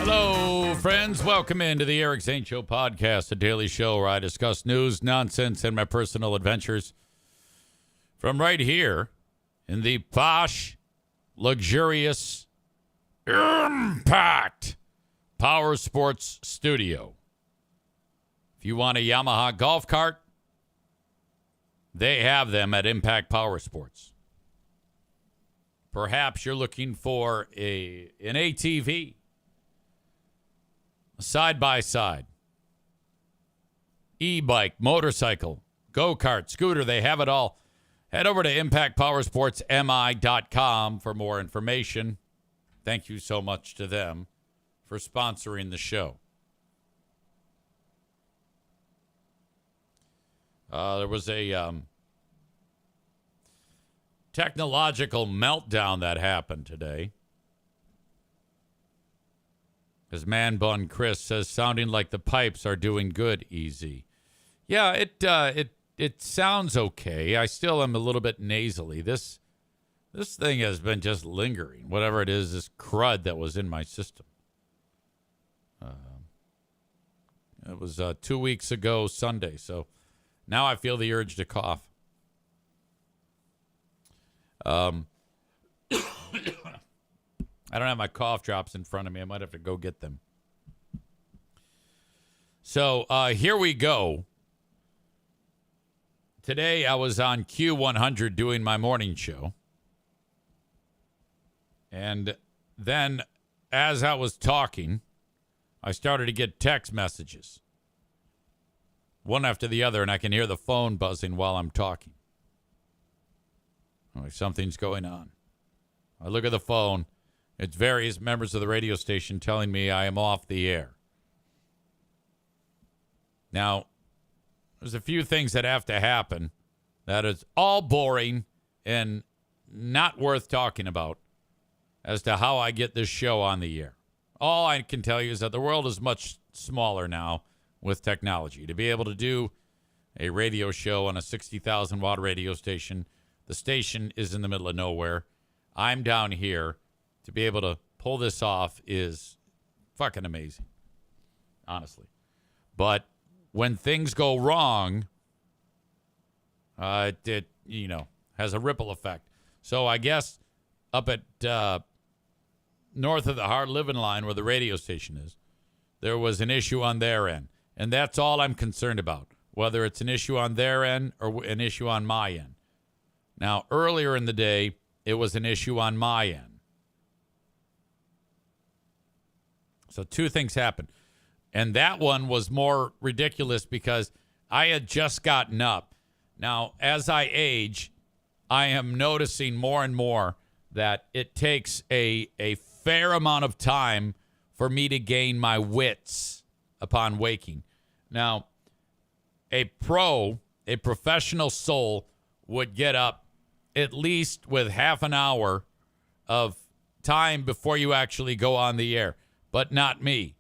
Hello, friends. Welcome into the Eric Zane Show podcast, a daily show where I discuss news, nonsense, and my personal adventures from right here in the posh, luxurious, Impact Power Sports Studio. If you want a Yamaha golf cart, they have them at Impact Power Sports. Perhaps you're looking for an ATV, a side-by-side, e-bike, motorcycle, go-kart, scooter. They have it all. Head over to impactpowersportsmi.com for more information. Thank you so much to them for sponsoring the show. There was a technological meltdown that happened today. As Man Bun Chris says, sounding like the pipes are doing good, easy. Yeah, it sounds okay. I still am a little bit nasally. This thing has been just lingering. Whatever it is, this crud that was in my system. It was 2 weeks ago Sunday, so now I feel the urge to cough. I don't have my cough drops in front of me. I might have to go get them. So here we go. Today I was on Q100 doing my morning show. And then as I was talking, I started to get text messages. One after the other, and I can hear the phone buzzing while I'm talking. Like something's going on. I look at the phone. It's various members of the radio station telling me I am off the air. Now, there's a few things that have to happen that is all boring and not worth talking about as to how I get this show on the air. All I can tell you is that the world is much smaller now with technology. To be able to do a radio show on a 60,000 watt radio station, the station is in the middle of nowhere. I'm down here. To be able to pull this off is fucking amazing, honestly. But when things go wrong, it has a ripple effect. So I guess up at north of the Hard Living Line where the radio station is, there was an issue on their end. And that's all I'm concerned about, whether it's an issue on their end or an issue on my end. Now, earlier in the day, it was an issue on my end. So two things happened. And that one was more ridiculous because I had just gotten up. Now, as I age, I am noticing more and more that it takes a fair amount of time for me to gain my wits upon waking. Now, a professional soul would get up at least with half an hour of time before you actually go on the air. But not me.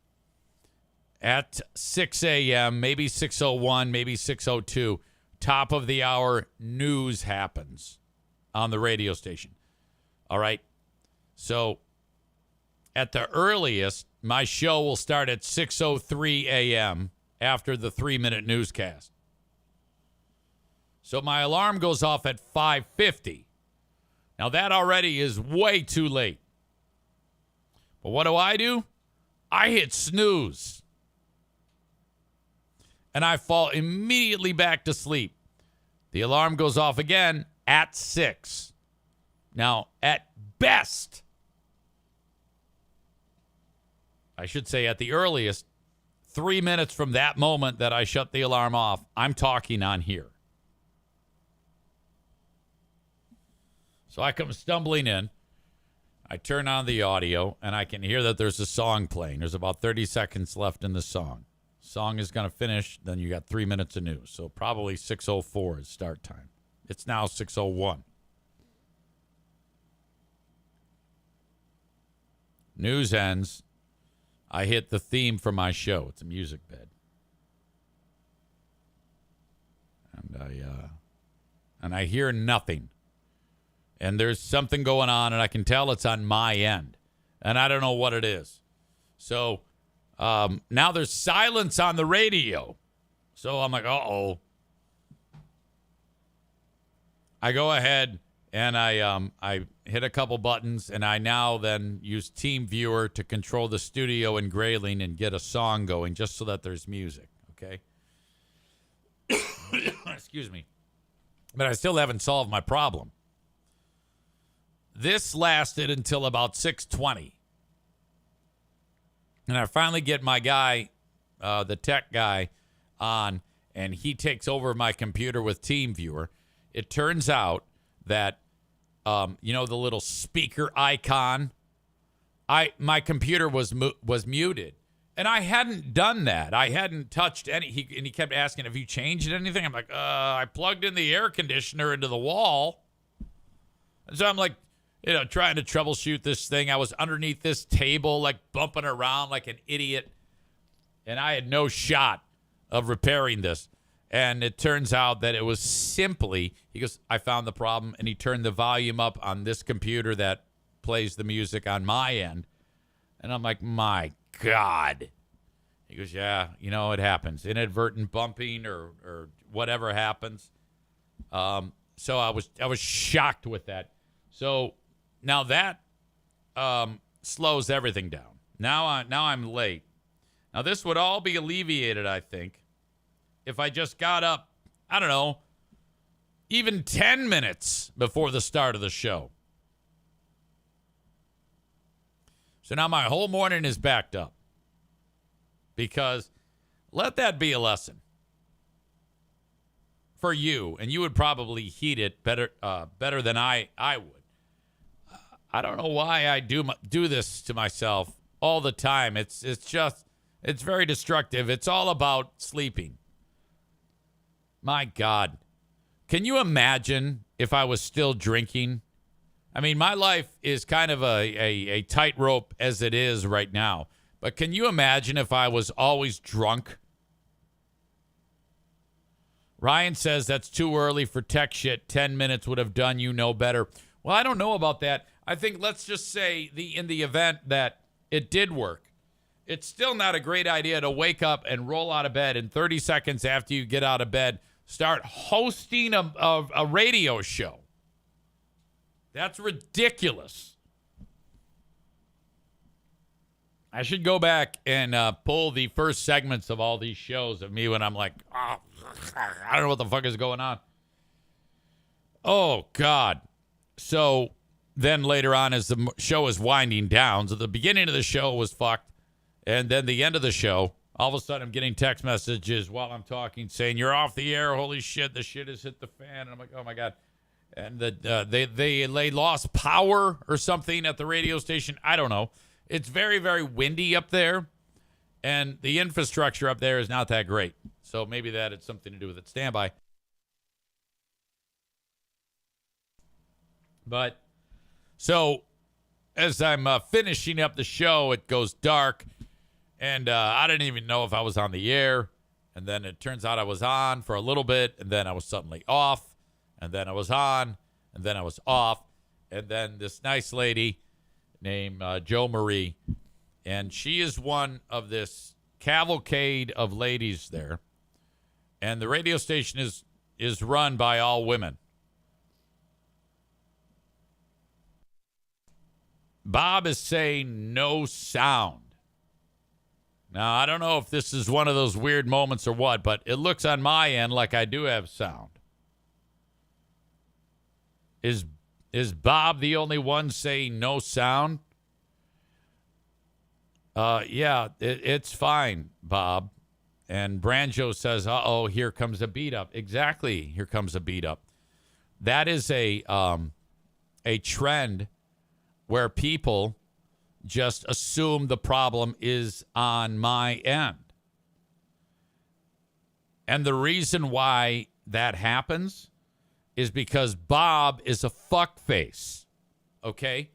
At 6 a.m., maybe 6:01, maybe 6:02, top of the hour news happens on the radio station. All right? So at the earliest, my show will start at 6:03 a.m. after the 3-minute newscast. So my alarm goes off at 5:50. Now that already is way too late. But what do? I hit snooze. And I fall immediately back to sleep. The alarm goes off again at 6. Now, at best, I should say at the earliest, 3 minutes from that moment that I shut the alarm off, I'm talking on here. So I come stumbling in. I turn on the audio, and I can hear that there's a song playing. There's about 30 seconds left in the song. Song is going to finish, then you got 3 minutes of news. So probably 6:04 is start time. It's now 6:01. News ends. I hit the theme for my show. It's a music bed. And I hear nothing. And there's something going on, and I can tell it's on my end. And I don't know what it is. So now there's silence on the radio. So I'm like, uh-oh. I go ahead and I hit a couple buttons, and I now then use TeamViewer to control the studio in Grayling and get a song going just so that there's music, okay? Excuse me. But I still haven't solved my problem. This lasted until about 6:20. And I finally get my guy, the tech guy, on, and he takes over my computer with TeamViewer. It turns out that, the little speaker icon, my computer was muted. And I hadn't done that. I hadn't touched any. He kept asking, have you changed anything? I'm like, I plugged in the air conditioner into the wall. And so I'm like, trying to troubleshoot this thing. I was underneath this table, like bumping around like an idiot. And I had no shot of repairing this. And it turns out that it was simply, he goes, I found the problem. And he turned the volume up on this computer that plays the music on my end. And I'm like, my God. He goes, yeah, it happens. Inadvertent bumping or whatever happens. So I was shocked with that. So now that slows everything down. Now I'm late. Now this would all be alleviated, I think, if I just got up, I don't know, even 10 minutes before the start of the show. So now my whole morning is backed up. Because let that be a lesson for you, and you would probably heed it better than I would. I don't know why I do this to myself all the time. It's very destructive. It's all about sleeping. My God. Can you imagine if I was still drinking? I mean, my life is kind of a tightrope as it is right now. But can you imagine if I was always drunk? Ryan says that's too early for tech shit. 10 minutes would have done you no better. Well, I don't know about that. I think let's just say in the event that it did work, it's still not a great idea to wake up and roll out of bed and 30 seconds after you get out of bed, start hosting a radio show. That's ridiculous. I should go back and pull the first segments of all these shows of me when I'm like, oh, I don't know what the fuck is going on. Oh, God. So then later on, as the show is winding down, so the beginning of the show was fucked. And then the end of the show, all of a sudden I'm getting text messages while I'm talking saying, you're off the air. Holy shit, the shit has hit the fan. And I'm like, oh, my God. And they lost power or something at the radio station. I don't know. It's very, very windy up there, and the infrastructure up there is not that great. So maybe that had something to do with it. Stand by. But so as I'm finishing up the show, it goes dark, and I didn't even know if I was on the air. And then it turns out I was on for a little bit, and then I was suddenly off, and then I was on, and then I was off. And then this nice lady named Jo Marie, and she is one of this cavalcade of ladies there, and the radio station is run by all women. Bob is saying no sound. Now, I don't know if this is one of those weird moments or what, but it looks on my end like I do have sound. Is Bob the only one saying no sound? Yeah, it's fine, Bob. And Branjo says, uh-oh, here comes a beat up. Exactly, here comes a beat up. That is a trend where people just assume the problem is on my end. And the reason why that happens is because Bob is a fuckface, okay?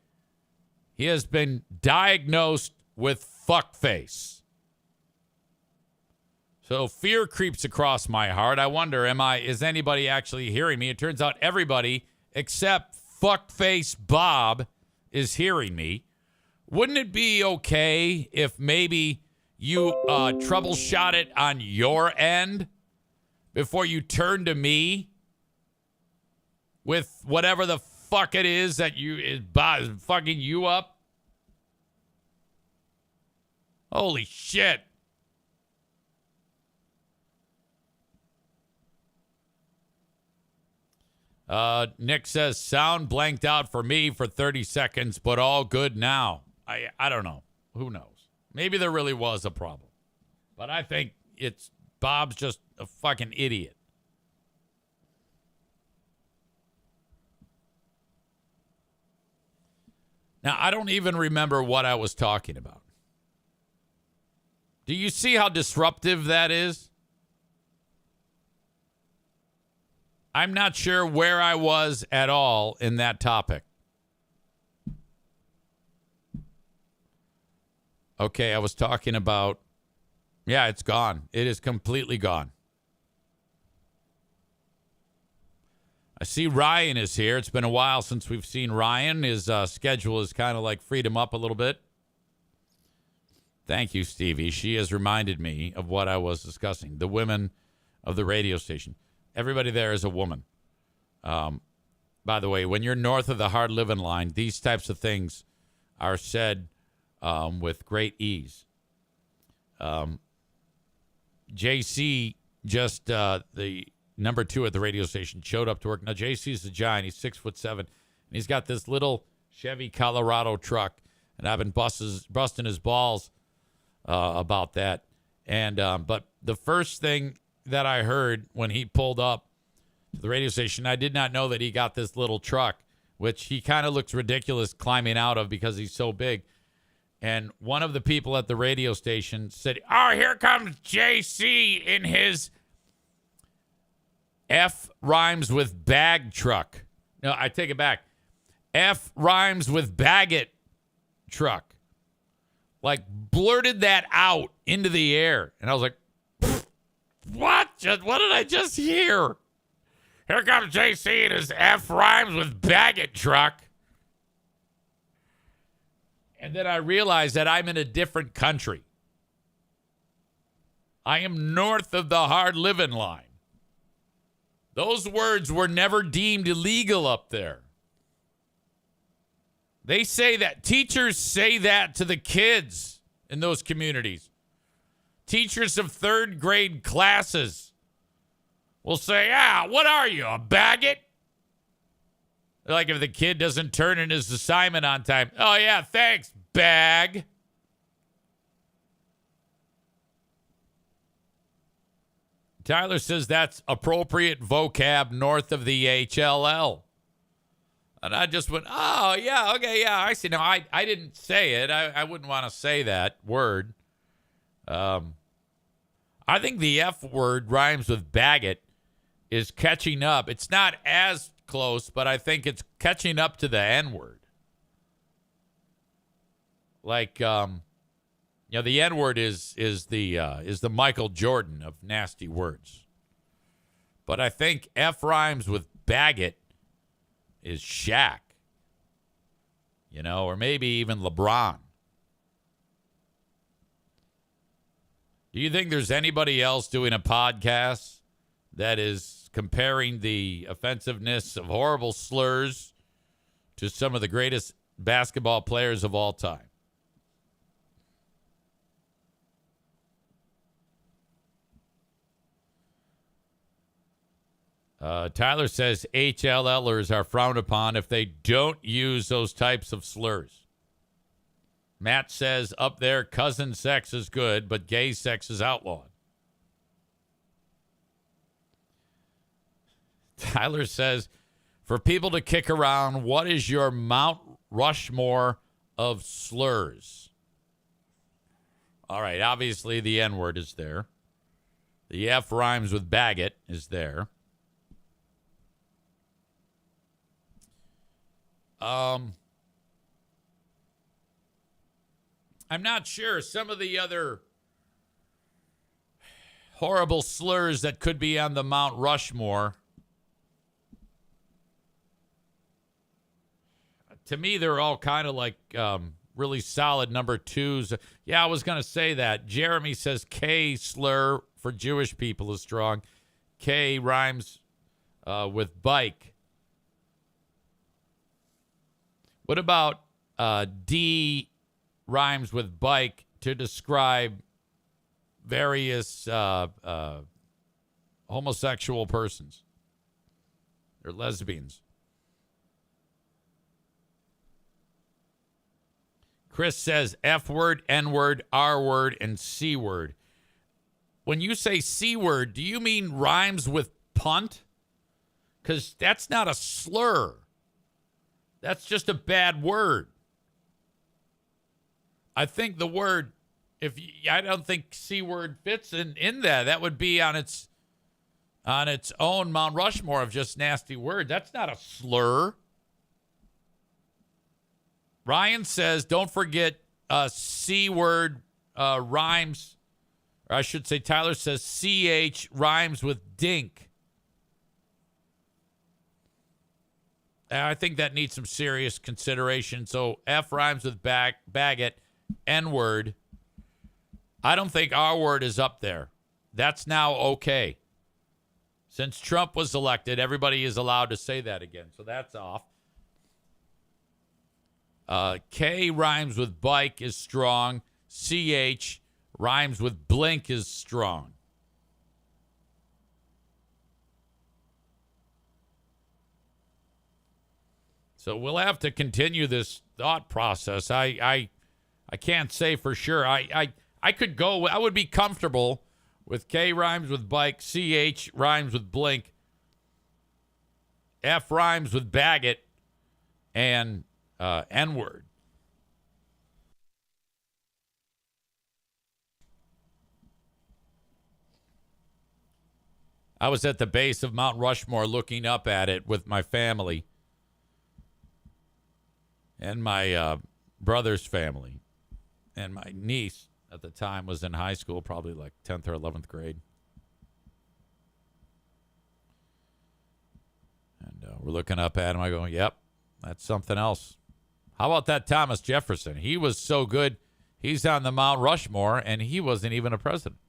He has been diagnosed with fuckface. So fear creeps across my heart. I wonder, is anybody actually hearing me? It turns out everybody except fuckface Bob is hearing me, wouldn't it be okay if maybe you troubleshot it on your end before you turn to me with whatever the fuck it is that is fucking you up? Holy shit. Nick says, sound blanked out for me for 30 seconds, but all good now. I don't know. Who knows? Maybe there really was a problem. But I think Bob's just a fucking idiot. Now, I don't even remember what I was talking about. Do you see how disruptive that is? I'm not sure where I was at all in that topic. Okay, I was talking about, yeah, it's gone. It is completely gone. I see Ryan is here. It's been a while since we've seen Ryan. His schedule has kind of like freed him up a little bit. Thank you, Stevie. She has reminded me of what I was discussing. The women of the radio station. Everybody there is a woman. By the way, when you're north of the hard living line, these types of things are said with great ease. JC, just the number 2 at the radio station, showed up to work. Now, JC's a giant. He's 6'7", and he's got this little Chevy Colorado truck, and I've been busting his balls about that. And but the first thing that I heard when he pulled up to the radio station, I did not know that he got this little truck, which he kind of looks ridiculous climbing out of because he's so big. And one of the people at the radio station said, "Oh, here comes JC in his F rhymes with bag truck." No, I take it back. F rhymes with baggett truck. Like blurted that out into the air. And I was like, what did I just hear? Here comes JC and his F rhymes with baggett truck. And then I realized that I'm in a different country. I am north of the hard living line. Those words were never deemed illegal up there. They say that, teachers say that to the kids in those communities. Teachers of third grade classes will say, what are you, a baggett? Like if the kid doesn't turn in his assignment on time. Oh, yeah, thanks, bag. Tyler says that's appropriate vocab north of the HLL. And I just went, oh, yeah, okay, yeah, I see. No, I didn't say it. I wouldn't want to say that word. I think the F word rhymes with baggett is catching up. It's not as close, but I think it's catching up to the N word. Like, the N word is the Michael Jordan of nasty words. But I think F rhymes with baggett is Shaq. Or maybe even LeBron. Do you think there's anybody else doing a podcast that is comparing the offensiveness of horrible slurs to some of the greatest basketball players of all time? Tyler says HLLers are frowned upon if they don't use those types of slurs. Matt says up there, cousin sex is good, but gay sex is outlawed. Tyler says, for people to kick around, what is your Mount Rushmore of slurs? All right, obviously the N-word is there. The F rhymes with baggett is there. I'm not sure. Some of the other horrible slurs that could be on the Mount Rushmore, to me, they're all kind of like really solid number twos. Yeah, I was going to say that. Jeremy says K slur for Jewish people is strong. K rhymes with bike. What about D rhymes with bike to describe various homosexual persons or lesbians? Chris says F word, N word, R word, and C word. When you say C word, do you mean rhymes with punt? Because that's not a slur. That's just a bad word. I think the word, I don't think C word fits in that. That would be on its own Mount Rushmore of just nasty word. That's not a slur. Ryan says, don't forget C word rhymes, or I should say Tyler says CH rhymes with dink. I think that needs some serious consideration. So F rhymes with baguette, N word. I don't think R word is up there. That's now okay. Since Trump was elected, everybody is allowed to say that again. So that's off. K rhymes with bike is strong. CH rhymes with blink is strong. So we'll have to continue this thought process. I can't say for sure. I could go. I would be comfortable with K rhymes with bike, CH rhymes with blink, F rhymes with baguette, and N word. I was at the base of Mount Rushmore looking up at it with my family and my brother's family, and my niece at the time was in high school, probably like 10th or 11th grade. And we're looking up at him. I go, yep, that's something else. How about that Thomas Jefferson? He was so good. He's on the Mount Rushmore, and he wasn't even a president.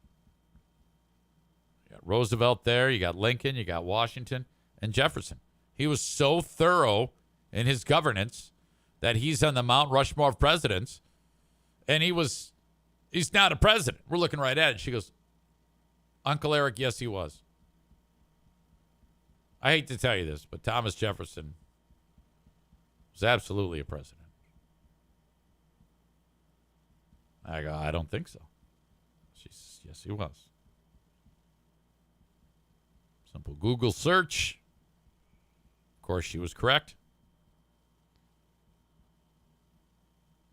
You got Roosevelt there. You got Lincoln. You got Washington and Jefferson. He was so thorough in his governance that he's on the Mount Rushmore of presidents, and he's not a president. We're looking right at it. She goes, Uncle Eric, yes, he was. I hate to tell you this, but Thomas Jefferson was absolutely a president. I go, I don't think so. She says, yes, he was. Simple Google search. Of course, she was correct.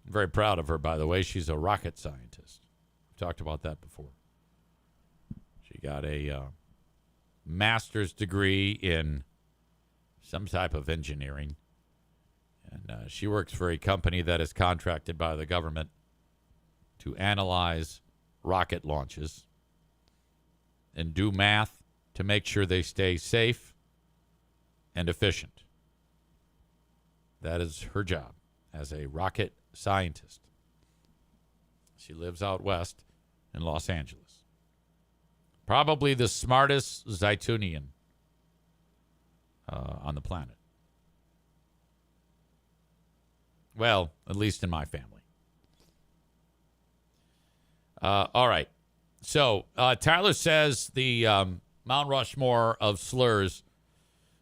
I'm very proud of her, by the way. She's a rocket scientist. We've talked about that before. She got a master's degree in some type of engineering. And she works for a company that is contracted by the government to analyze rocket launches and do math to make sure they stay safe and efficient. That is her job as a rocket scientist. She lives out west in Los Angeles. Probably the smartest Zaytunian on the planet. Well, at least in my family. All right. So Tyler says the Mount Rushmore of slurs.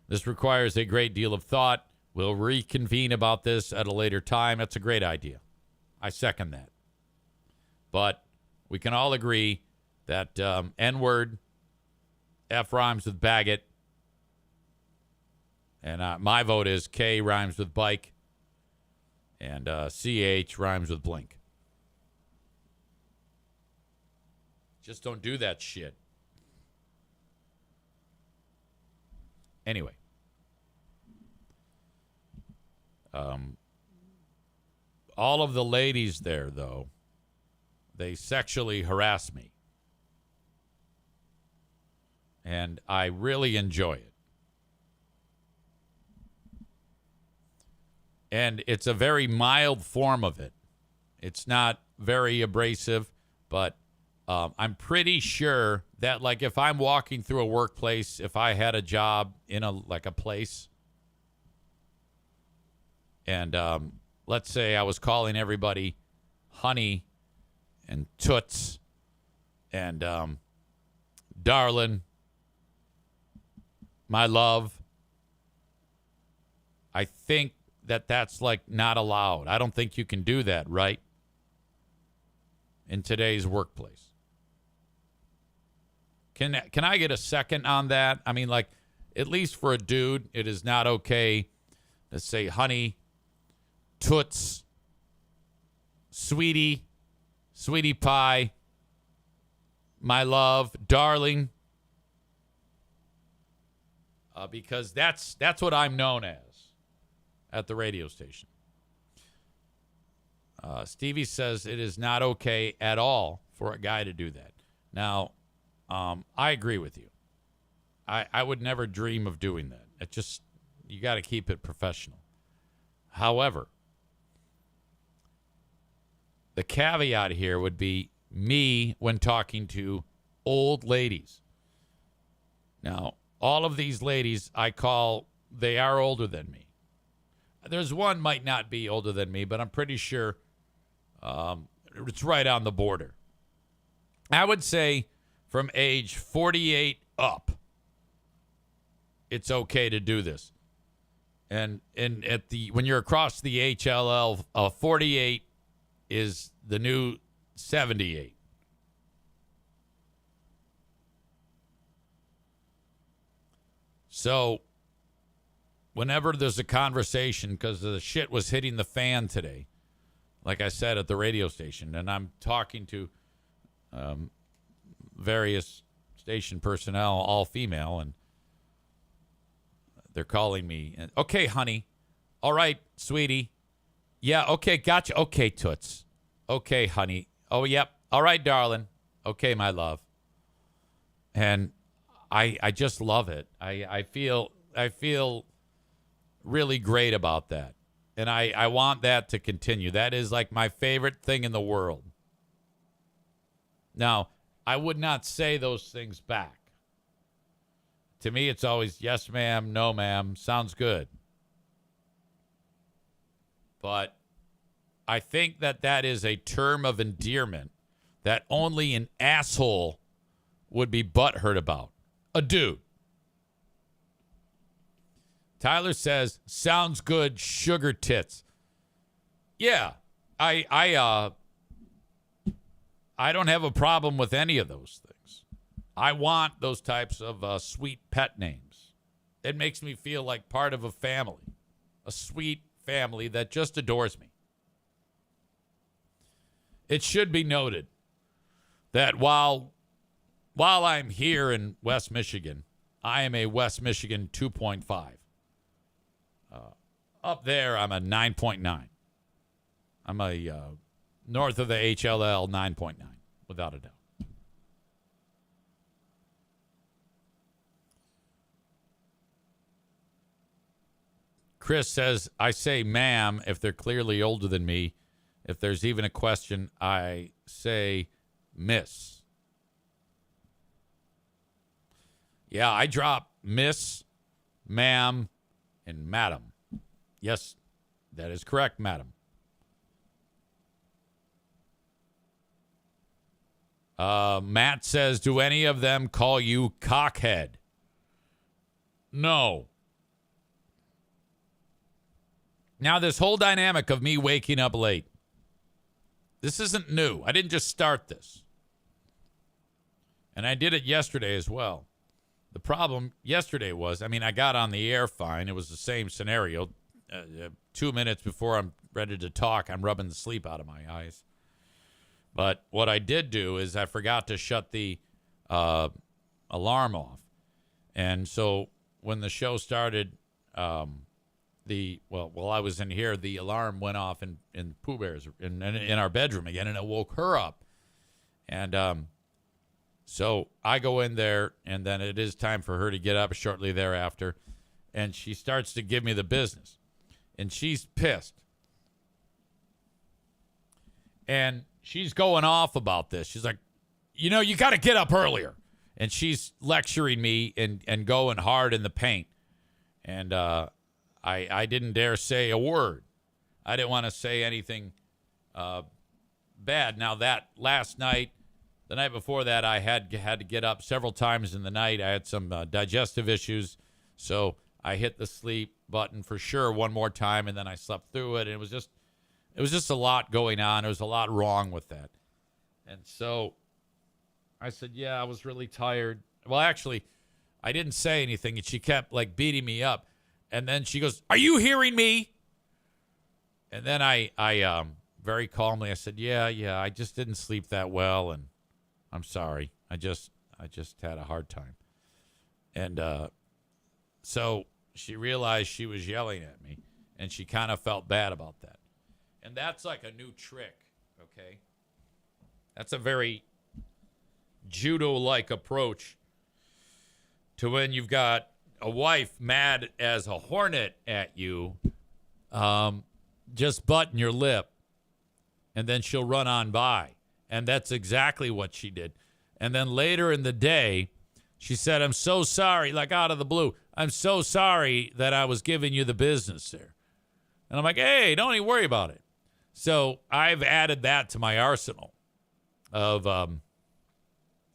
This requires a great deal of thought. We'll reconvene about this at a later time. That's a great idea. I second that. But we can all agree that N-word, F rhymes with baguette, and my vote is K rhymes with bike, and CH rhymes with blink. Just don't do that shit. Anyway. All of the ladies there, though, they sexually harass me. And I really enjoy it. And it's a very mild form of it. It's not very abrasive, but I'm pretty sure that, like, if I'm walking through a workplace, if I had a job in a place, and let's say I was calling everybody honey and toots and darling, my love, I think that's like not allowed. I don't think you can do that, right? In today's workplace. Can I get a second on that? I mean, like, at least for a dude, it is not okay to say honey, toots, sweetie, sweetie pie, my love, darling, because that's what I'm known as at the radio station. Stevie says it is not okay at all for a guy to do that. Now, I agree with you. I would never dream of doing that. It just, you got to keep it professional. However, the caveat here would be me when talking to old ladies. Now, all of these ladies they are older than me. There's one might not be older than me, but I'm pretty sure it's right on the border. I would say from age 48 up, it's okay to do this. And when you're across the HLL, 48 is the new 78. So whenever there's a conversation, because the shit was hitting the fan today, like I said, at the radio station, and I'm talking to various station personnel, all female, and they're calling me, okay, honey. All right, sweetie. Yeah, okay, gotcha. Okay, toots. Okay, honey. Oh, yep. All right, darling. Okay, my love. And I just love it. I feel really great about that. And I want that to continue. That is like my favorite thing in the world. Now, I would not say those things back. To me, it's always yes, ma'am, no, ma'am. Sounds good. But I think that is a term of endearment that only an asshole would be butthurt about. A dude. Tyler says, sounds good, sugar tits. Yeah, I don't have a problem with any of those things. I want those types of sweet pet names. It makes me feel like part of a family, a sweet family that just adores me. It should be noted that while I'm here in West Michigan, I am a West Michigan 2.5. Up there, I'm a 9.9. I'm a north of the HLL 9.9, without a doubt. Chris says, I say ma'am if they're clearly older than me. If there's even a question, I say miss. Yeah, I drop miss, ma'am, and madam. Yes, that is correct, madam. Matt says, do any of them call you cockhead? No. Now, this whole dynamic of me waking up late, this isn't new. I didn't just start this. And I did it yesterday as well. The problem yesterday was, I got on the air fine. It was the same scenario. 2 minutes before I'm ready to talk, I'm rubbing the sleep out of my eyes. But what I did do is I forgot to shut the alarm off. And so when the show started, while I was in here, the alarm went off in Pooh Bear's in our bedroom again, and it woke her up. And so I go in there, and then it is time for her to get up shortly thereafter, and she starts to give me the business, and she's pissed. And she's going off about this. She's like, you know, you got to get up earlier. And she's lecturing me and going hard in the paint. And I didn't dare say a word. I didn't want to say anything bad. Now, that last night, the night before that, I had to get up several times in the night. I had some digestive issues. So I hit the sleep button for sure one more time, and then I slept through it. And it was just a lot going on. There was a lot wrong with that. And so I said, yeah, I was really tired. Well, actually, I didn't say anything, and she kept, like, beating me up. And then she goes, are you hearing me? And then I very calmly, I said, yeah, I just didn't sleep that well, and I'm sorry. I just had a hard time. And so she realized she was yelling at me, and she kind of felt bad about that. And that's like a new trick, okay? That's a very judo-like approach to when you've got a wife mad as a hornet at you. Just button your lip, and then she'll run on by. And that's exactly what she did. And then later in the day, she said, I'm so sorry, like out of the blue. I'm so sorry that I was giving you the business there. And I'm like, hey, don't even worry about it. So I've added that to my arsenal of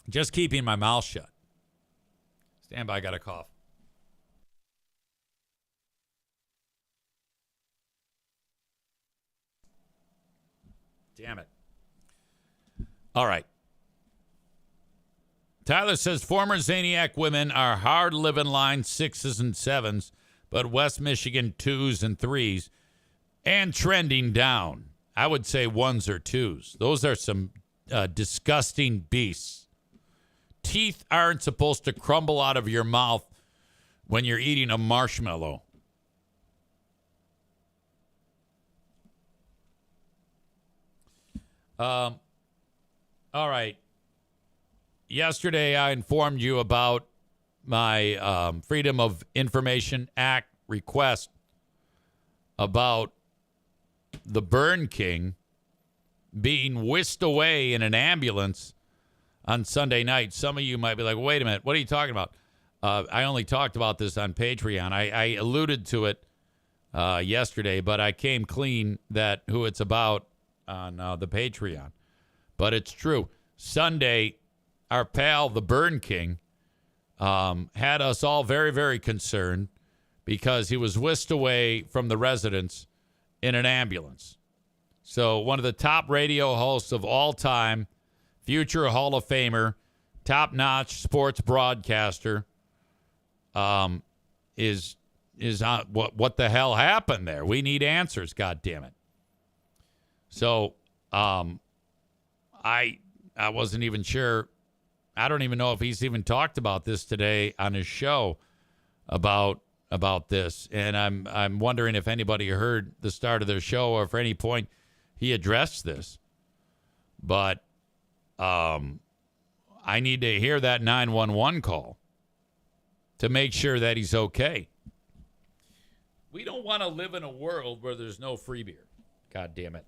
just keeping my mouth shut. Stand by, I got a cough. Damn it. All right. Tyler says former Zaniac women are hard living line 6s and 7s, but West Michigan 2s and 3s, and trending down. I would say 1s or 2s. Those are some disgusting beasts. Teeth aren't supposed to crumble out of your mouth when you're eating a marshmallow. All right. Yesterday, I informed you about my Freedom of Information Act request about the Burn King being whisked away in an ambulance on Sunday night. Some of you might be like, wait a minute, what are you talking about? I only talked about this on Patreon. I alluded to it yesterday, but I came clean that who it's about on the Patreon. But it's true. Sunday, our pal, the Burn King, had us all very, very concerned because he was whisked away from the residence in an ambulance. So one of the top radio hosts of all time, future Hall of Famer, top-notch sports broadcaster, is on what the hell happened there? We need answers, God damn it. So I wasn't even sure. I don't even know if he's even talked about this today on his show about this, and I'm wondering if anybody heard the start of their show or if at any point he addressed this. But I need to hear that 911 call to make sure that he's okay. We don't want to live in a world where there's no free beer. God damn it.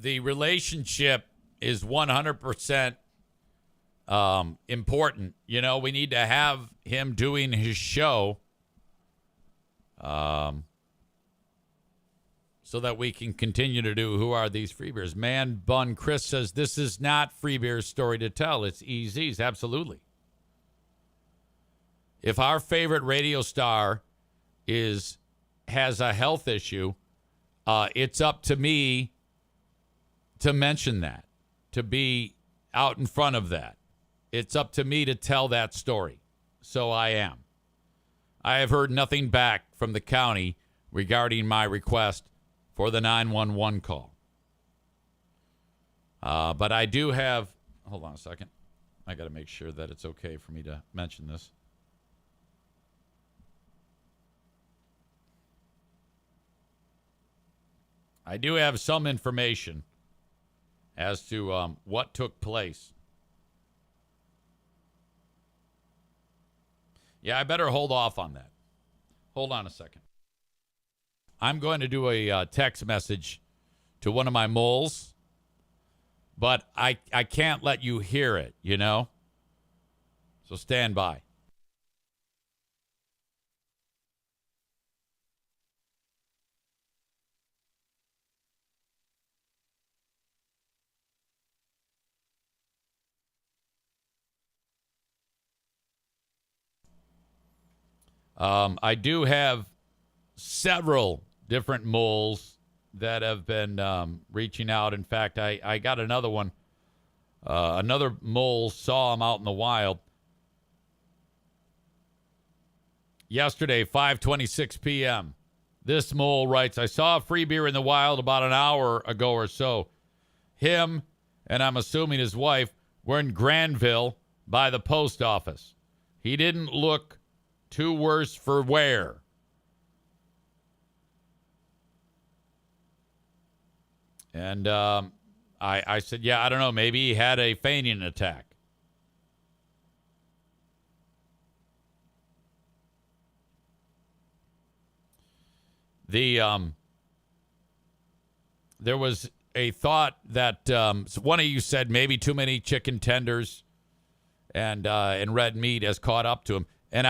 The relationship is 100% important. You know, we need to have him doing his show so that we can continue to do Who Are These Free Beers? Man Bun Chris says this is not Free Beer's story to tell. It's EZ's. Absolutely. If our favorite radio star has a health issue, it's up to me to mention that, to be out in front of that. It's up to me to tell that story. So I am. I have heard nothing back from the county regarding my request for the 911 call. But I do have, hold on a second. I got to make sure that it's okay for me to mention this. I do have some information as to what took place. Yeah, I better hold off on that. Hold on a second. I'm going to do a text message to one of my moles, but I can't let you hear it, you know? So stand by. I do have several different moles that have been reaching out. In fact, I got another one. Another mole saw him out in the wild yesterday, 5:26 p.m. This mole writes, I saw a free beer in the wild about an hour ago or so. Him, and I'm assuming his wife, were in Granville by the post office. He didn't look too worse for wear. And I said, yeah, I don't know. Maybe he had a fainting attack. There was a thought that one of you said maybe too many chicken tenders and red meat has caught up to him. And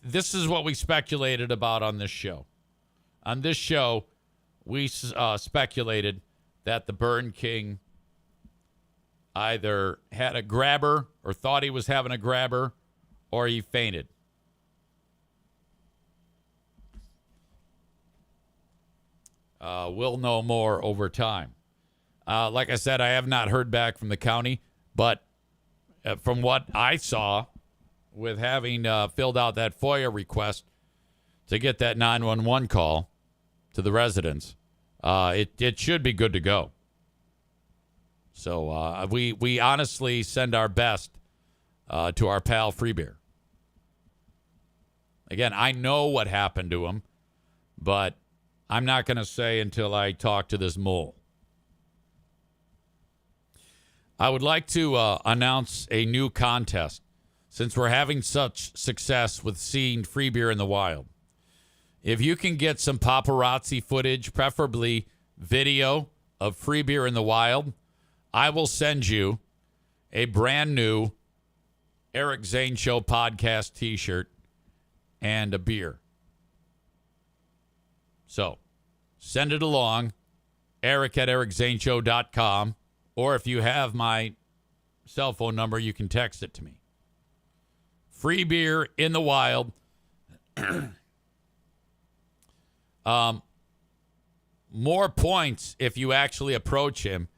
this is what we speculated about on this show. On this show, we speculated that the Burn King either had a grabber or thought he was having a grabber or he fainted. We'll know more over time. Like I said, I have not heard back from the county, but from what I saw with having filled out that FOIA request to get that 911 call to the residents, it should be good to go. So we honestly send our best to our pal Freebeer. Again, I know what happened to him, but I'm not going to say until I talk to this mole. I would like to announce a new contest since we're having such success with seeing free beer in the wild. If you can get some paparazzi footage, preferably video of free beer in the wild, I will send you a brand new Eric Zane Show podcast t-shirt and a beer. So send it along, eric@ericzaneshow.com, or if you have my cell phone number, you can text it to me. Free beer in the wild. More points if you actually approach him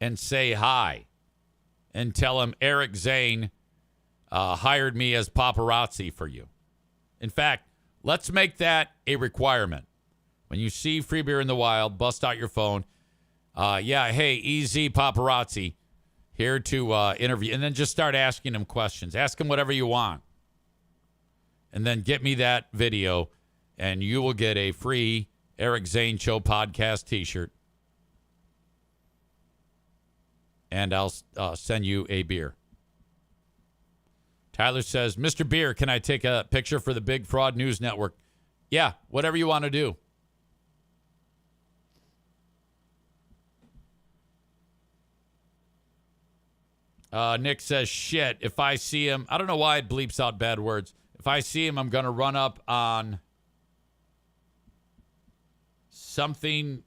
and say hi and tell him Eric Zane hired me as paparazzi for you. In fact, let's make that a requirement. When you see free beer in the wild, bust out your phone. Hey, easy paparazzi here to interview. And then just start asking him questions. Ask him whatever you want. And then get me that video, and you will get a free Eric Zane Show podcast t-shirt. And I'll send you a beer. Tyler says, Mr. Beer, can I take a picture for the Big Fraud News Network? Yeah, whatever you want to do. Nick says, shit, if I see him, I don't know why it bleeps out bad words. If I see him, I'm going to run up on something.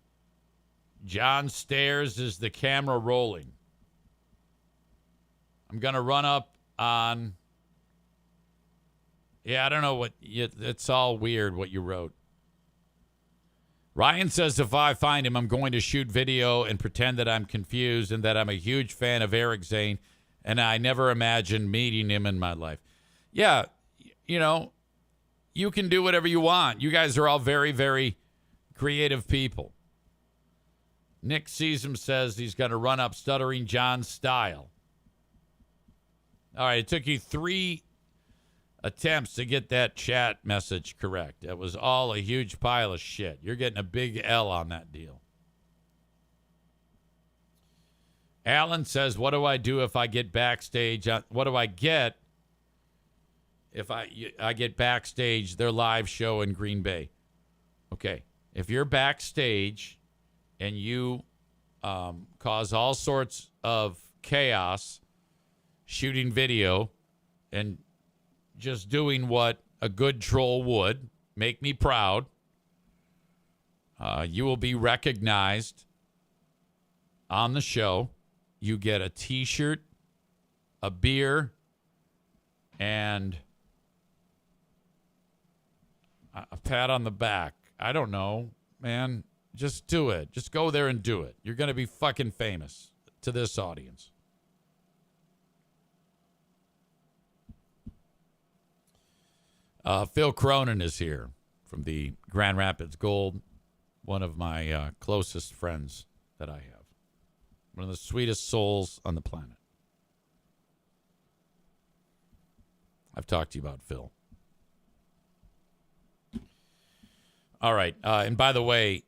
John stares as the camera rolling. I'm going to run up on. Yeah, I don't know what. It's all weird what you wrote. Ryan says if I find him, I'm going to shoot video and pretend that I'm confused and that I'm a huge fan of Eric Zane and I never imagined meeting him in my life. Yeah, you know, you can do whatever you want. You guys are all very, very creative people. Nick Seasum says he's going to run up Stuttering John style. All right, it took you 3 attempts to get that chat message correct. It was all a huge pile of shit. You're getting a big L on that deal. Alan says, what do I do if I get backstage? What do I get if I get backstage their live show in Green Bay? Okay. If you're backstage and you cause all sorts of chaos, shooting video, and just doing what a good troll would, make me proud, you will be recognized on the show. You get a T-shirt, a beer, and a pat on the back. I don't know, man. Just do it. Just go there and do it. You're going to be fucking famous to this audience. Phil Cronin is here from the Grand Rapids Gold, one of my closest friends that I have. One of the sweetest souls on the planet. I've talked to you about Phil. All right. And by the way,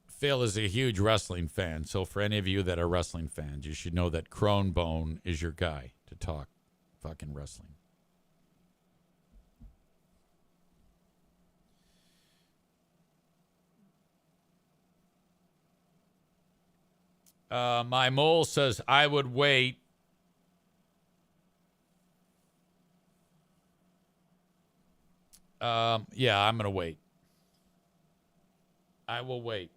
Phil is a huge wrestling fan. So for any of you that are wrestling fans, you should know that Cronebone is your guy to talk fucking wrestling. My mole says I would wait. Yeah, I'm going to wait. I will wait.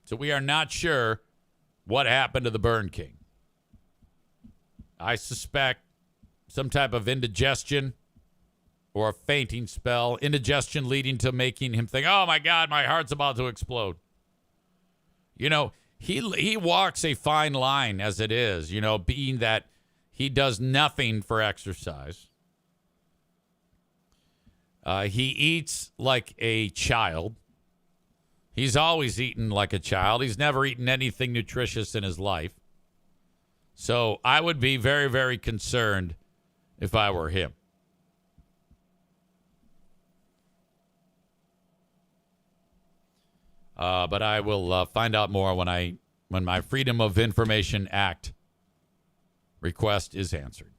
So we are not sure what happened to the Burn King. I suspect some type of indigestion or a fainting spell. Indigestion leading to making him think, oh, my God, my heart's about to explode. You know, he walks a fine line as it is, you know, being that he does nothing for exercise. He eats like a child. He's always eaten like a child. He's never eaten anything nutritious in his life. So I would be very, very concerned if I were him. But I will find out more when my Freedom of Information Act request is answered.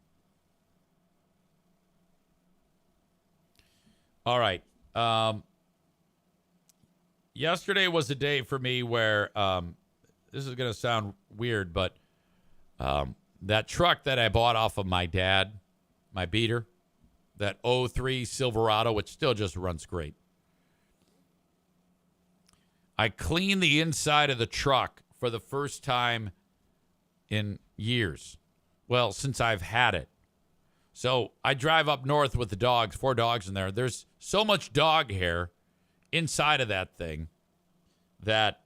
All right. Yesterday was a day for me where this is going to sound weird, but that truck that I bought off of my dad, my beater, that '03 Silverado, which still just runs great. I cleaned the inside of the truck for the first time in years. Well, since I've had it. So I drive up north with the dogs, 4 dogs in there. There's so much dog hair inside of that thing that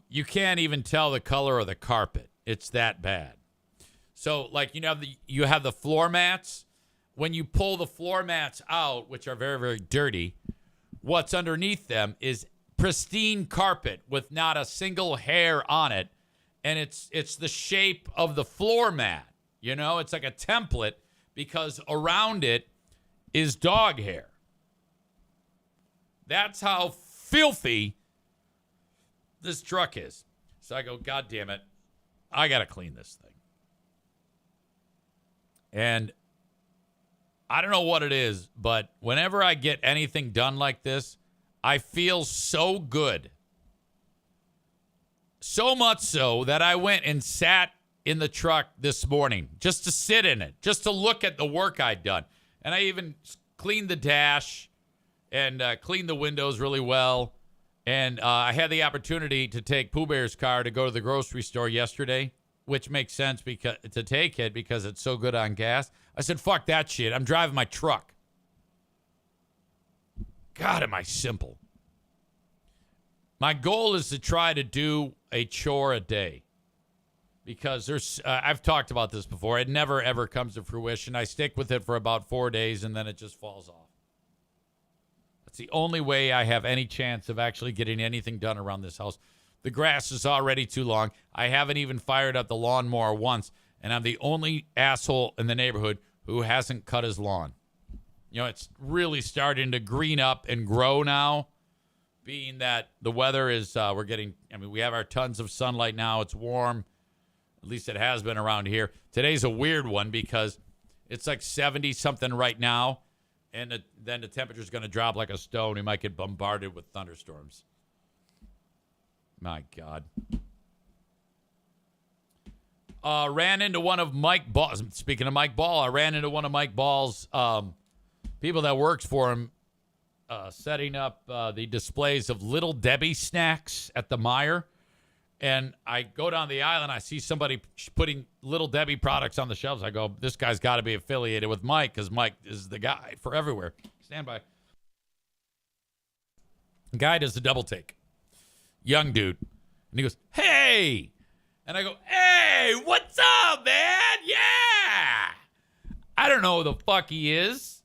you can't even tell the color of the carpet. It's that bad. So, like, you have the floor mats. When you pull the floor mats out, which are very, very dirty, what's underneath them is pristine carpet with not a single hair on it. And it's the shape of the floor mat. You know, it's like a template because around it is dog hair. That's how filthy this truck is. So I go, God damn it, I got to clean this thing. And I don't know what it is, but whenever I get anything done like this, I feel so good. So much so that I went and sat in the truck this morning just to sit in it, just to look at the work I'd done. And I even cleaned the dash and cleaned the windows really well. And I had the opportunity to take Pooh Bear's car to go to the grocery store yesterday, which makes sense to take it because it's so good on gas. I said, fuck that shit. I'm driving my truck. God, am I simple. My goal is to try to do a chore a day because I've talked about this before. It never, ever comes to fruition. I stick with it for about 4 days and then it just falls off. That's the only way I have any chance of actually getting anything done around this house. The grass is already too long. I haven't even fired up the lawnmower once, and I'm the only asshole in the neighborhood who hasn't cut his lawn. You know, it's really starting to green up and grow now, being that the weather is, we have our tons of sunlight now. It's warm. At least it has been around here. Today's a weird one because It's like 70 something right now. And then the temperature's going to drop like a stone. We might get bombarded with thunderstorms. My God. Ran into one of Mike Ball. Speaking of Mike Ball, I ran into one of Mike Ball's people that works for him setting up the displays of Little Debbie snacks at the Meijer. And I go down the aisle and I see somebody putting Little Debbie products on the shelves. I go, this guy's got to be affiliated with Mike because Mike is the guy for everywhere. Stand by. The guy does the double take. Young dude. And he goes, hey. And I go, hey, what's up, man? Yeah. I don't know who the fuck he is.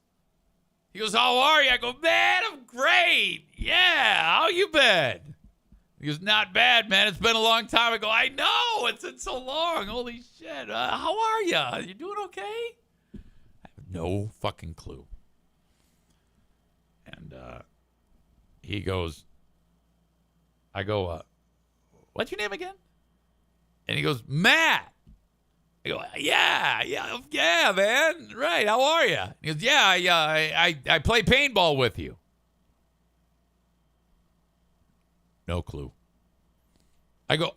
He goes, how are you? I go, man, I'm great. Yeah, how you been? He goes, not bad, man. It's been a long time. I go, I know. It's been so long. Holy shit. How are you? You doing okay? I have no fucking clue. And he goes, I go, what's your name again? And he goes, Matt. I go, yeah, man. Right. How are you? He goes, yeah, I play paintball with you. No clue. I go,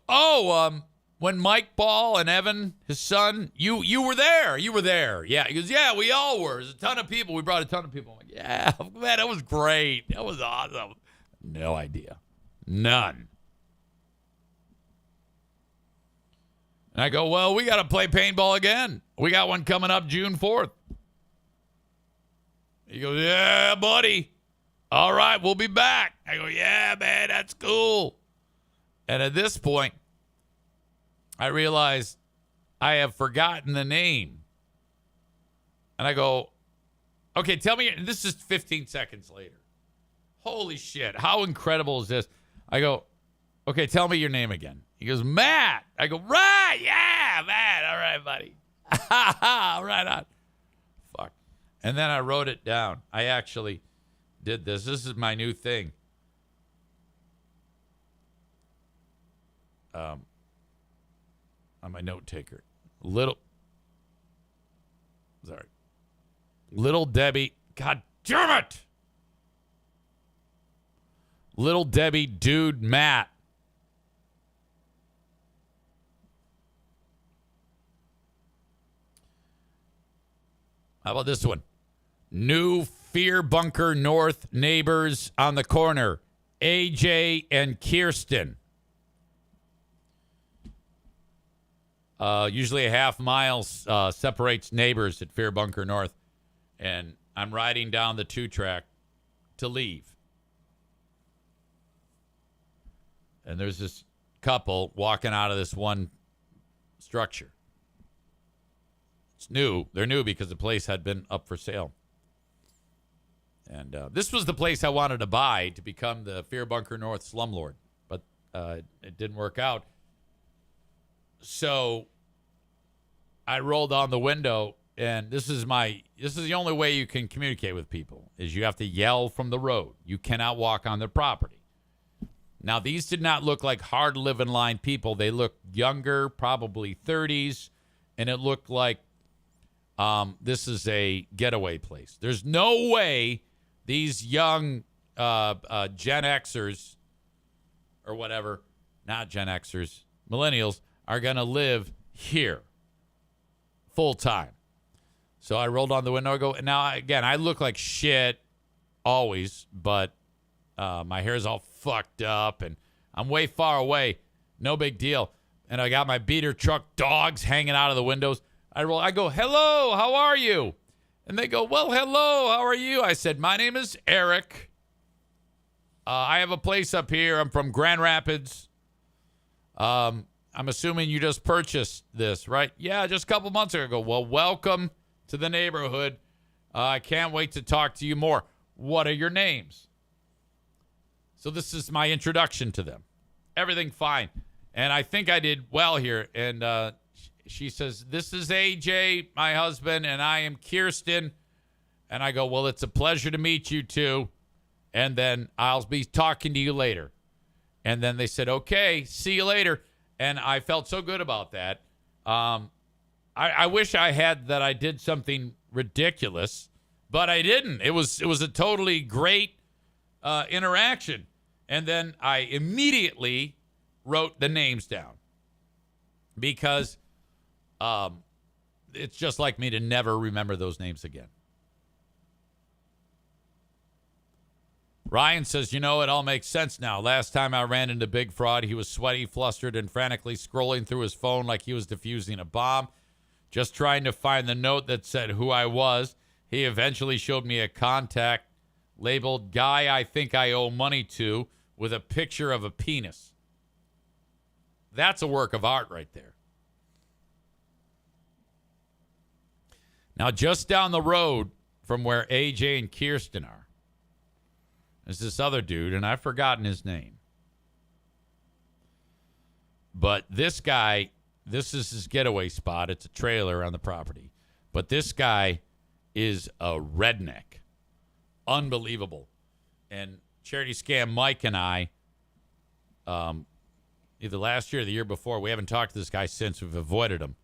when Mike Ball and Evan, his son, you were there. You were there. Yeah. He goes, yeah, we all were. There's a ton of people. We brought a ton of people. I'm like, yeah, man, that was great. That was awesome. No idea. None. And I go, well, we got to play paintball again. We got one coming up June 4th. He goes, yeah, buddy. All right, we'll be back. I go, yeah, man, that's cool. And at this point, I realize I have forgotten the name. And I go, okay, tell me. This is 15 seconds later. Holy shit. How incredible is this? I go, okay, tell me your name again. He goes, Matt. I go, right. Yeah, Matt. All right, buddy. Right on. Fuck. And then I wrote it down. I actually did this. This is my new thing. On my note taker. Little Debbie. God damn it. Little Debbie dude Matt. How about this one? New Fear Bunker North neighbors on the corner. AJ and Kirsten. Usually a half mile separates neighbors at Fear Bunker North. And I'm riding down the 2-track to leave. And there's this couple walking out of this one structure. It's new. They're new because the place had been up for sale. And this was the place I wanted to buy to become the Fear Bunker North slumlord. But it didn't work out. So I rolled down the window, and this is the only way you can communicate with people, is you have to yell from the road. You cannot walk on their property. Now, these did not look like hard living line people. They looked younger, probably 30s, and it looked like this is a getaway place. There's no way these young Gen Xers or whatever, not Gen Xers, millennials, are going to live here full time. So I rolled on the window. I go, now, again, I look like shit always, but my hair's all fucked up, and I'm way far away. No big deal. And I got my beater truck dogs hanging out of the windows. I go, hello, how are you? And they go, well, hello, how are you? I said, my name is Eric. I have a place up here. I'm from Grand Rapids. I'm assuming you just purchased this, right? Yeah, just a couple months ago. I go, well, welcome to the neighborhood. I can't wait to talk to you more. What are your names? So this is my introduction to them. Everything fine. And I think I did well here. And she says, this is AJ, my husband, and I am Kirsten. And I go, well, it's a pleasure to meet you too. And then I'll be talking to you later. And then they said, okay, see you later. And I felt so good about that. I wish I had that I did something ridiculous, but I didn't. It was a totally great interaction. And then I immediately wrote the names down because it's just like me to never remember those names again. Ryan says, it all makes sense now. Last time I ran into Big Fraud, he was sweaty, flustered, and frantically scrolling through his phone like he was defusing a bomb, just trying to find the note that said who I was. He eventually showed me a contact labeled Guy I Think I Owe Money To with a picture of a penis. That's a work of art right there. Now, just down the road from where AJ and Kirsten are, is this other dude, and I've forgotten his name. But this guy, this is his getaway spot. It's a trailer on the property. But this guy is a redneck. Unbelievable. And Charity Scam Mike and I, either last year or the year before, we haven't talked to this guy since. We've avoided him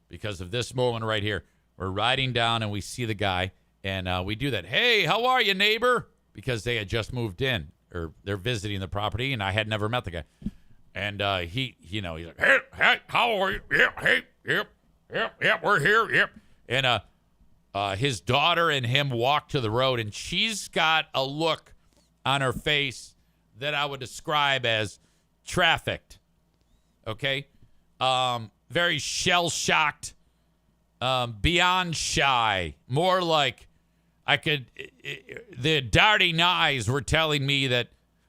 because of this moment right here. We're riding down and we see the guy, and we do that. Hey, how are you, neighbor? Because they had just moved in, or they're visiting the property, and I had never met the guy. And he's like, hey, how are you? Yep, we're here, yep. And his daughter and him walk to the road, and she's got a look on her face that I would describe as trafficked. Okay? Very shell-shocked, beyond shy, more like the darting eyes were telling me that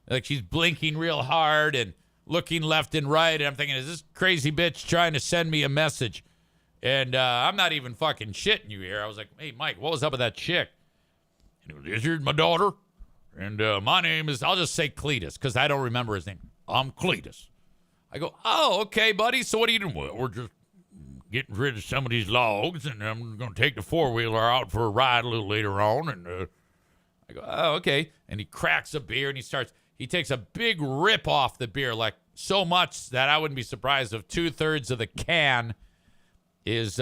like she's blinking real hard and looking left and right. And I'm thinking, is this crazy bitch trying to send me a message? And I'm not even fucking shitting you here. I was like, hey, Mike, what was up with that chick? And he goes, this is my daughter. And my name is, I'll just say Cletus because I don't remember his name. I'm Cletus. I go, oh, okay, buddy. So what are you doing? Well, we're just getting rid of some of these logs, and I'm going to take the four-wheeler out for a ride a little later on. And I go, oh, okay. And he cracks a beer, and he takes a big rip off the beer, like so much that I wouldn't be surprised if 2/3 of the can is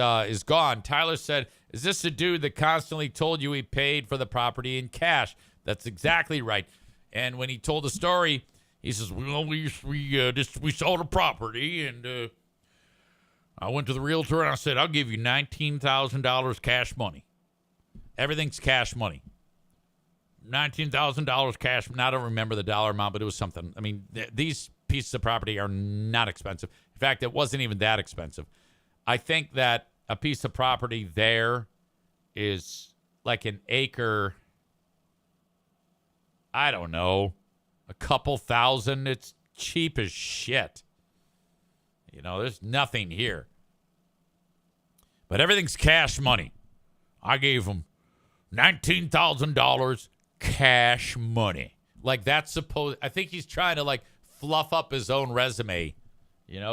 gone. Tyler said, is this the dude that constantly told you he paid for the property in cash? That's exactly right. And when he told the story, he says, well, we sold a property, and I went to the realtor and I said, I'll give you $19,000 cash money. Everything's cash money. $19,000 cash. Now I don't remember the dollar amount, but it was something. I mean, these pieces of property are not expensive. In fact, it wasn't even that expensive. I think that a piece of property there is like an acre, I don't know, a couple thousand. It's cheap as shit. There's nothing here. But everything's cash money. I gave him $19,000 cash money. Like that's I think he's trying to like fluff up his own resume,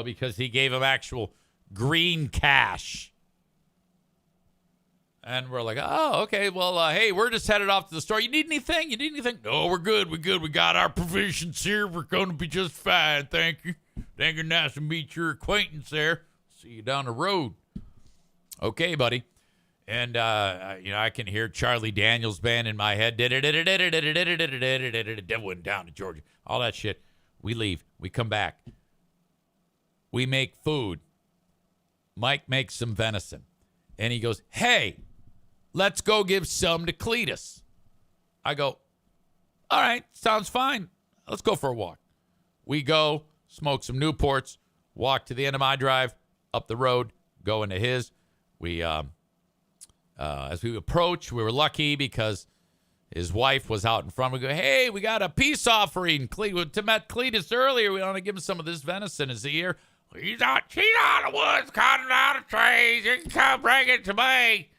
because he gave him actual green cash. And we're like, oh, okay. Well, hey, we're just headed off to the store. You need anything? No, we're good. We're good. We got our provisions here. We're going to be just fine. Thank you. Thank you. Nice to meet your acquaintance there. See you down the road. Okay, buddy. And, I can hear Charlie Daniels band in my head. Went down to Georgia. All that shit. We leave. We come back. We make food. Mike makes some venison. And he goes, hey, let's go give some to Cletus. I go, all right, sounds fine. Let's go for a walk. We go, smoke some Newports, walk to the end of my drive, up the road, go into his. We, as we approach, we were lucky because his wife was out in front. We go, hey, we got a peace offering. To met Cletus earlier. We want to give him some of this venison. Is he here? She's out of the woods, cutting down the trees. You can come bring it to me.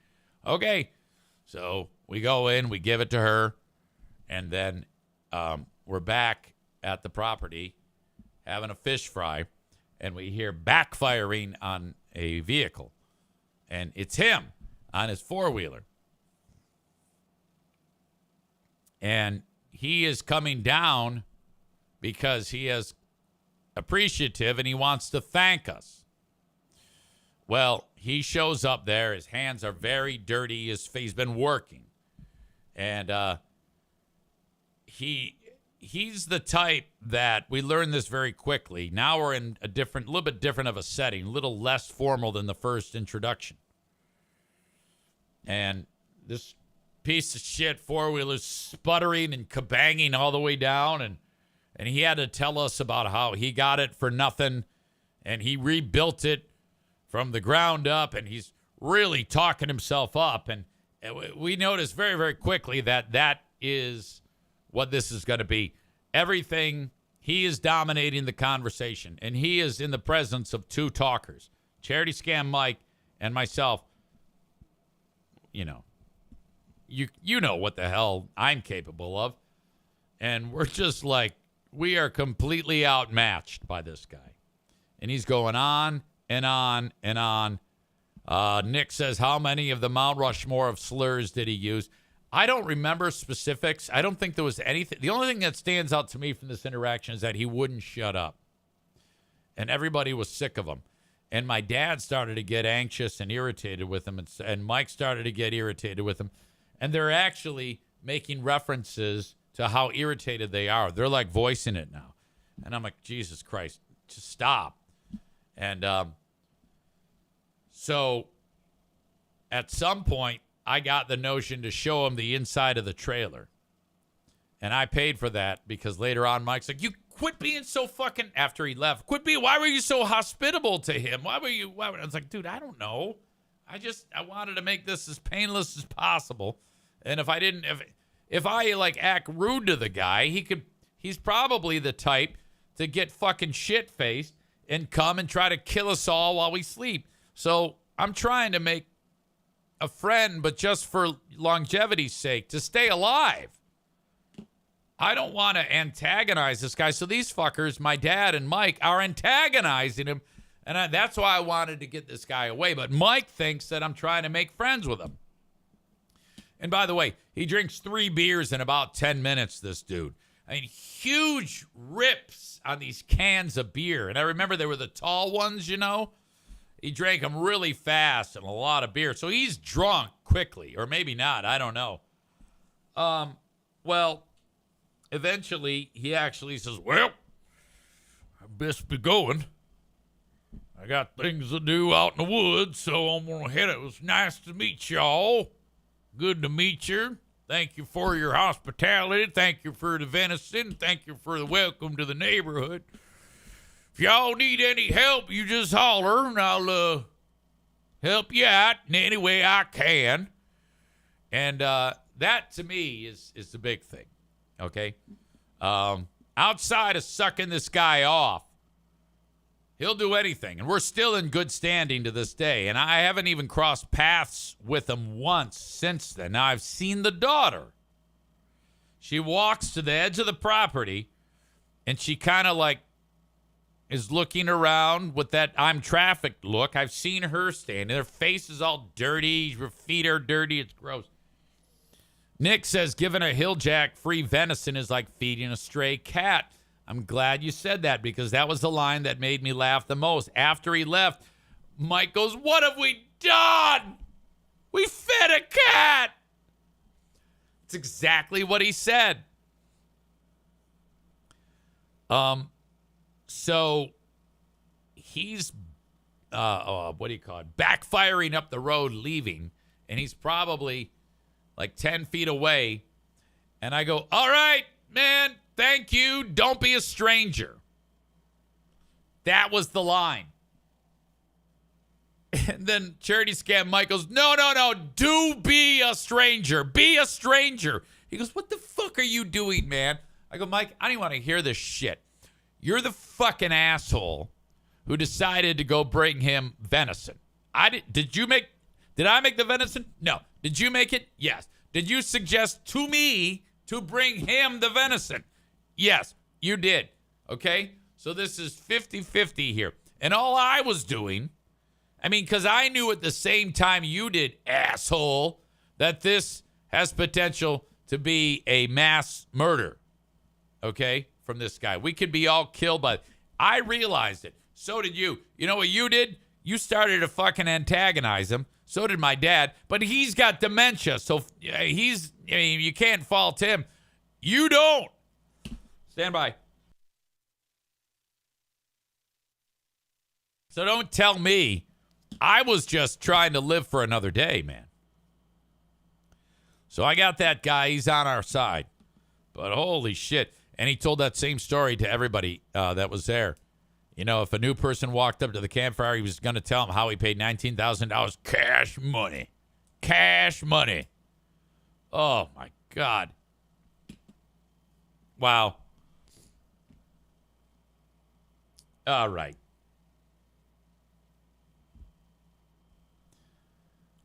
Okay. So we go in, we give it to her, and then we're back at the property having a fish fry, and we hear backfiring on a vehicle. And it's him on his four-wheeler. And he is coming down because he is appreciative and he wants to thank us. Well, he shows up there. His hands are very dirty. He's been working. And he's the type that we learned this very quickly. Now we're in a little bit different of a setting, a little less formal than the first introduction. And this piece of shit four-wheeler's sputtering and kabanging all the way down. And he had to tell us about how he got it for nothing. And he rebuilt it from the ground up. And he's really talking himself up. And we noticed very, very quickly that is what this is going to be. Everything, he is dominating the conversation. And he is in the presence of two talkers, Charity Scam Mike and myself. You know, you know what the hell I'm capable of. And we're just like, we are completely outmatched by this guy. And he's going on and on and on. Nick says, how many of the Mount Rushmore of slurs did he use? I don't remember specifics. I don't think there was anything. The only thing that stands out to me from this interaction is that he wouldn't shut up. And everybody was sick of him. And my dad started to get anxious and irritated with him. And Mike started to get irritated with him. And they're actually making references to how irritated they are. They're like voicing it now. And I'm like, Jesus Christ, just stop. And so at some point, I got the notion to show him the inside of the trailer. And I paid for that because later on, Mike's like, you quit being so fucking, after he left, why were you so hospitable to him? I was like, dude, I don't know. I wanted to make this as painless as possible. And if I like act rude to the guy, he's probably the type to get fucking shit-faced and come and try to kill us all while we sleep. So I'm trying to make a friend, but just for longevity's sake, to stay alive. I don't want to antagonize this guy. So these fuckers, my dad and Mike, are antagonizing him. And that's why I wanted to get this guy away. But Mike thinks that I'm trying to make friends with him. And by the way, he drinks 3 beers in about 10 minutes, this dude. I mean, huge rips on these cans of beer. And I remember they were the tall ones, you know. He drank them really fast and a lot of beer. So he's drunk quickly. Or maybe not. I don't know. Well, eventually, he actually says, well, I best be going. I got things to do out in the woods, so I'm going to head. It was nice to meet y'all. Good to meet you. Thank you for your hospitality. Thank you for the venison. Thank you for the welcome to the neighborhood. If y'all need any help, you just holler, and I'll help you out in any way I can. And that, to me, is the big thing. Okay? Outside of sucking this guy off, he'll do anything. And we're still in good standing to this day. And I haven't even crossed paths with him once since then. Now, I've seen the daughter. She walks to the edge of the property, and she kind of like is looking around with that I'm trafficked look. I've seen her standing. Her face is all dirty. Her feet are dirty. It's gross. Nick says giving a hilljack free venison is like feeding a stray cat. I'm glad you said that because that was the line that made me laugh the most. After he left, Mike goes, what have we done? We fed a cat. It's exactly what he said. So he's, what do you call it? Backfiring up the road, leaving. And he's probably like 10 feet away. And I go, all right, man, thank you. Don't be a stranger. That was the line. And then Charity Scam Mike goes, no. Do be a stranger. Be a stranger. He goes, what the fuck are you doing, man? I go, Mike, I don't even want to hear this shit. You're the fucking asshole who decided to go bring him venison. Did I make the venison? No. Did you make it? Yes. Did you suggest to me to bring him the venison? Yes, you did. Okay? So this is 50-50 here. And all I was doing, because I knew at the same time you did, asshole, that this has potential to be a mass murder. Okay? From this guy. We could be all killed by. I realized it. So did you. You know what you did? You started to fucking antagonize him. So did my dad. But he's got dementia. So you can't fault him. You don't. Stand by. So don't tell me. I was just trying to live for another day, man. So I got that guy. He's on our side. But holy shit. And he told that same story to everybody that was there. You know, if a new person walked up to the campfire, he was going to tell him how he paid $19,000 cash money. Cash money. Oh, my God. Wow. All right.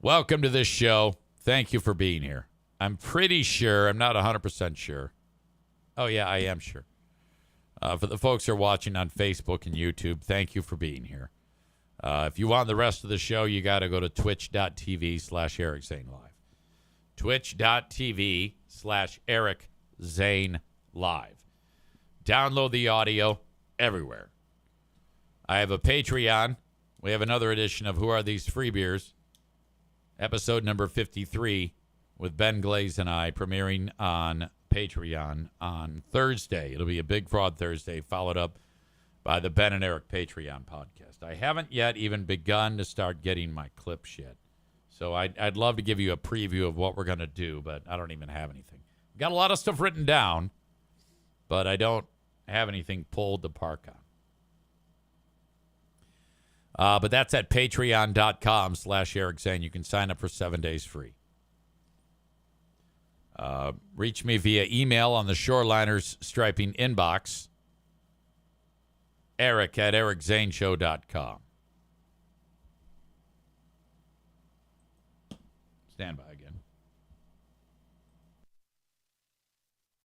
Welcome to this show. Thank you for being here. I'm pretty sure, I'm not 100% sure. Oh, yeah, I am sure. For the folks who are watching on Facebook and YouTube, thank you for being here. If you want the rest of the show, you got to go to twitch.tv/Eric Zane Live. Twitch.tv/Eric Zane Live. Download the audio everywhere. I have a Patreon. We have another edition of Who Are These Free Beers? Episode number 53 with Ben Glaze and I premiering on Patreon on Thursday. It'll be a Big Fraud Thursday, followed up by the Ben and Eric Patreon podcast. I haven't yet even begun to start getting my clips yet. So I'd love to give you a preview of what we're going to do, but I don't even have anything. Got a lot of stuff written down, but I don't have anything pulled to park on. But that's at patreon.com/Eric Zane. You can sign up for 7 days free. Reach me via email on the Shoreliners Striping inbox, eric@ericzaneshow.com. Stand by.